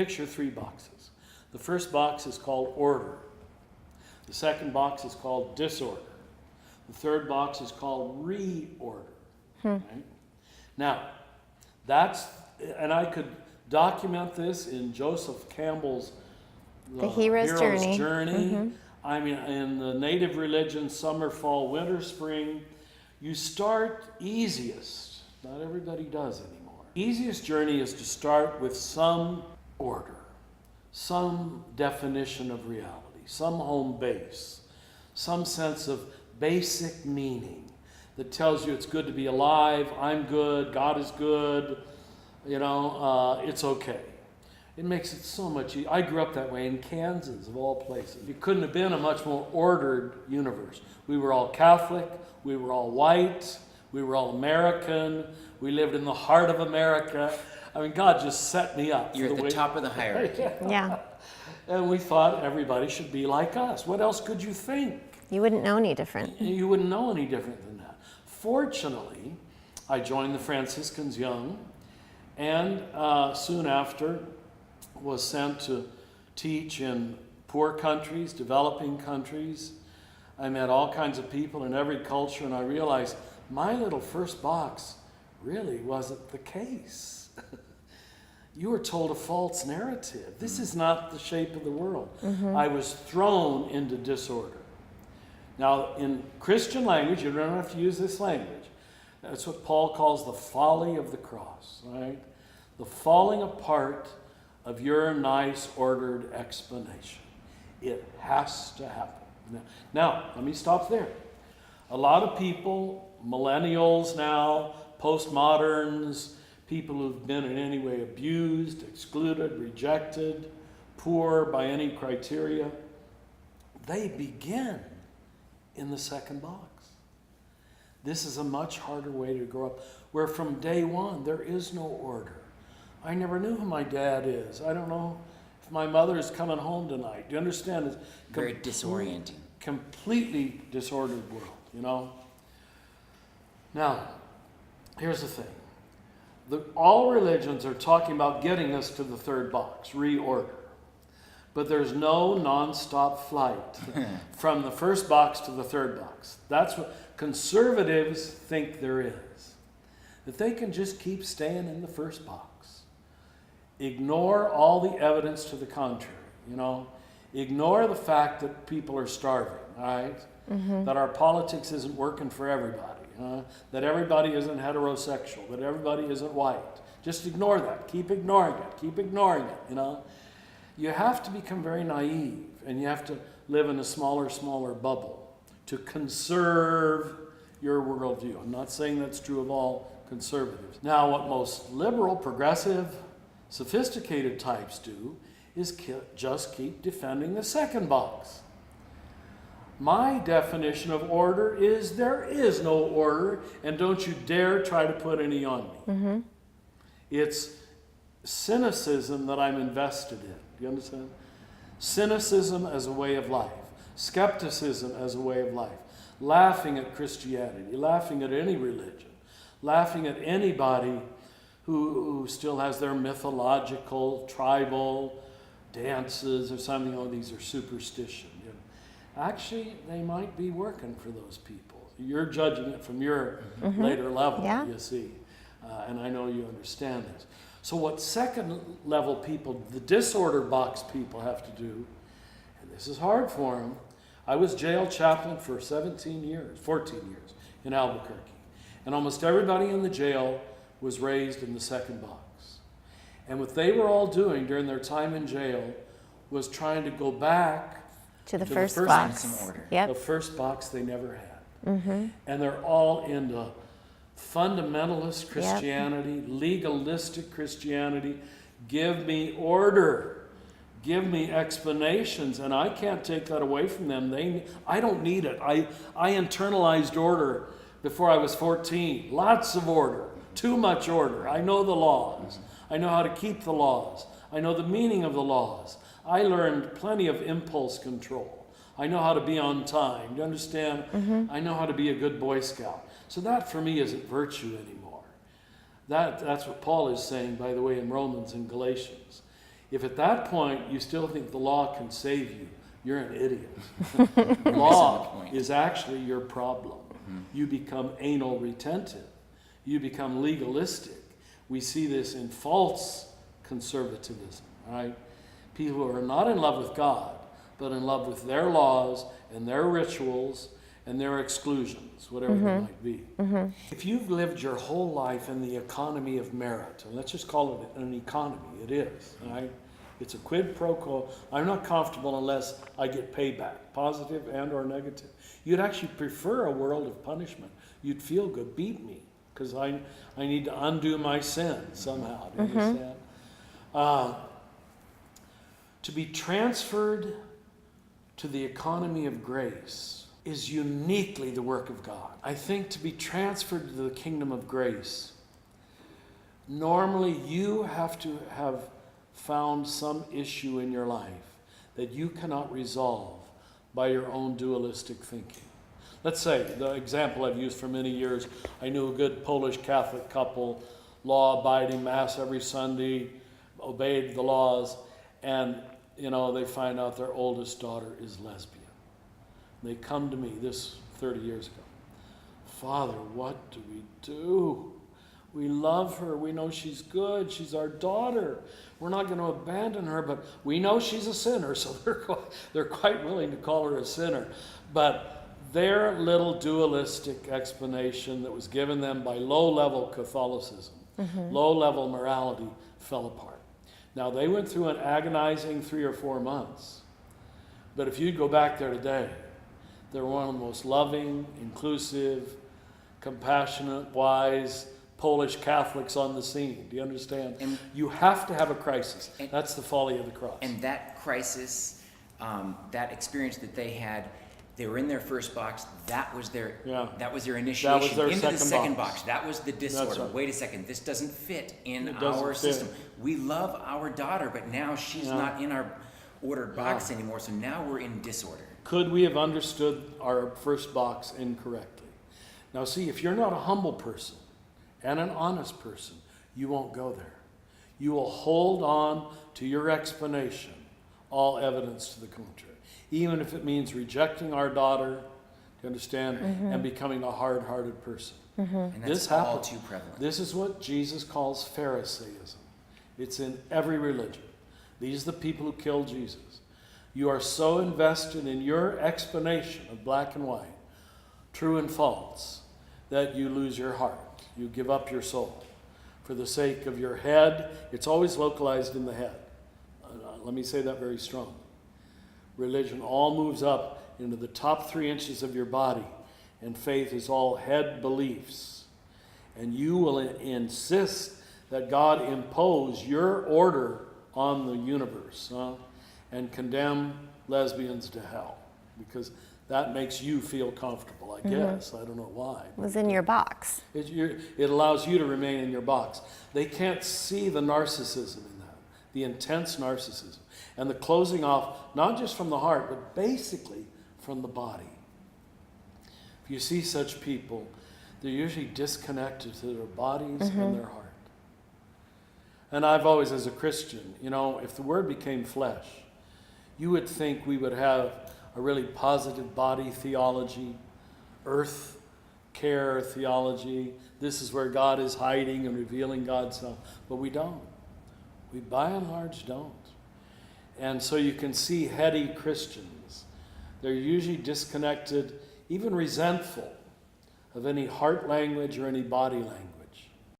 picture 3 boxes. The first box is called order. The second box is called disorder. The third box is called reorder. Right? Now, and I could document this in Joseph Campbell's The Hero's Journey. I mean, in the native religion, summer, fall, winter, spring, you start easiest. Not everybody does anymore. Easiest journey is to start with some order, some definition of reality, some home base, some sense of basic meaning that tells you it's good to be alive, I'm good, God is good, it's okay. It makes it so much easier. I grew up that way in Kansas, of all places. It couldn't have been a much more ordered universe. We were all Catholic, we were all white, we were all American, we lived in the heart of America. I mean, God just set me up. You're at the top of the hierarchy. Yeah. And we thought everybody should be like us. What else could you think? You wouldn't know any different. You wouldn't know any different than that. Fortunately, I joined the Franciscans young, and soon after was sent to teach in poor countries, developing countries. I met all kinds of people in every culture, and I realized my little first box really wasn't the case. You were told a false narrative. This is not the shape of the world. I was thrown into disorder. Now, in Christian language, you don't have to use this language. That's what Paul calls the folly of the cross, right? The falling apart of your nice, ordered explanation. It has to happen. Now, let me stop there. A lot of people, millennials now, postmoderns, people who've been in any way abused, excluded, rejected, poor by any criteria, they begin in the second box. This is a much harder way to grow up, where from day one there is no order. I never knew who my dad is. I don't know if my mother is coming home tonight. Do you understand? It's very disorienting. Completely disordered world, Now, here's the thing. All religions are talking about getting us to the third box, reorder. But there's no nonstop flight from the first box to the third box. That's what conservatives think there is. That they can just keep staying in the first box. Ignore all the evidence to the contrary, Ignore the fact that people are starving, all right? That our politics isn't working for everybody, that everybody isn't heterosexual, that everybody isn't white. Just ignore that. Keep ignoring it. Keep ignoring it, You have to become very naive, and you have to live in a smaller bubble to conserve your worldview. I'm not saying that's true of all conservatives. Now, what most liberal, progressive, sophisticated types do is just keep defending the second box. My definition of order is there is no order, and don't you dare try to put any on me. It's cynicism that I'm invested in. Do you understand? Cynicism as a way of life. Skepticism as a way of life. Laughing at Christianity. Laughing at any religion. Laughing at anybody who still has their mythological, tribal dances or something. Oh, these are superstition. Actually, they might be working for those people. You're judging it from your later level, you see. And I know you understand this. So what second level people, the disorder box people, have to do, and this is hard for them. I was jail chaplain for 14 years in Albuquerque. And almost everybody in the jail was raised in the second box. And what they were all doing during their time in jail was trying to go back to the first box. The first box they never had. And they're all into fundamentalist Christianity, legalistic Christianity. Give me order. Give me explanations. And I can't take that away from them. I don't need it. I internalized order before I was 14. Lots of order. Too much order. I know the laws. I know how to keep the laws. I know the meaning of the laws. I learned plenty of impulse control. I know how to be on time. Do you understand? I know how to be a good Boy Scout. So that for me isn't virtue anymore. That's what Paul is saying, by the way, in Romans and Galatians. If at that point you still think the law can save you, you're an idiot. Law is actually your problem. You become anal retentive. You become legalistic. We see this in false conservatism, right? People who are not in love with God, but in love with their laws and their rituals and their exclusions, whatever they might be. If you've lived your whole life in the economy of merit, and let's just call it an economy, it is, right? It's a quid pro quo. I'm not comfortable unless I get payback, positive and or negative. You'd actually prefer a world of punishment. You'd feel good, beat me, because I need to undo my sin somehow. Do you understand? To be transferred to the economy of grace is uniquely the work of God. I think to be transferred to the kingdom of grace, normally you have to have found some issue in your life that you cannot resolve by your own dualistic thinking. Let's say, the example I've used for many years, I knew a good Polish Catholic couple, law-abiding, Mass every Sunday, obeyed the laws, and they find out their oldest daughter is lesbian. They come to me, this 30 years ago. Father, what do we do? We love her. We know she's good. She's our daughter. We're not going to abandon her, but we know she's a sinner, so they're quite willing to call her a sinner. But their little dualistic explanation that was given them by low-level Catholicism, low-level morality, fell apart. Now, they went through an agonizing 3 or 4 months. But if you go back there today, they're one of the most loving, inclusive, compassionate, wise Polish Catholics on the scene. Do you understand? And you have to have a crisis. That's the folly of the cross. And that crisis, that experience that they had, they were in their first box. That was their initiation that was their into the second box. box. That was the disorder. Right. Wait a second, this doesn't fit in our system. We love our daughter, but now she's not in our ordered box anymore, so now we're in disorder. Could we have understood our first box incorrectly? Now see, if you're not a humble person and an honest person, you won't go there. You will hold on to your explanation, all evidence to the contrary, even if it means rejecting our daughter, you understand, and becoming a hard-hearted person. And that's all too prevalent. This is what Jesus calls Pharisaism. It's in every religion. These are the people who killed Jesus. You are so invested in your explanation of black and white, true and false, that you lose your heart. You give up your soul. For the sake of your head, it's always localized in the head. Let me say that very strongly. Religion all moves up into the top 3 inches of your body, and faith is all head beliefs. And you will insist that God impose your order on the universe, and condemn lesbians to hell, because that makes you feel comfortable, I guess. I don't know why. It was in your box. It allows you to remain in your box. They can't see the narcissism in that, the intense narcissism, and the closing off, not just from the heart, but basically from the body. If you see such people, they're usually disconnected to their bodies and their heart. And I've always, as a Christian, if the Word became flesh, you would think we would have a really positive body theology, earth care theology. This is where God is hiding and revealing God's self. But we don't. We by and large don't. And so you can see heady Christians. They're usually disconnected, even resentful of any heart language or any body language.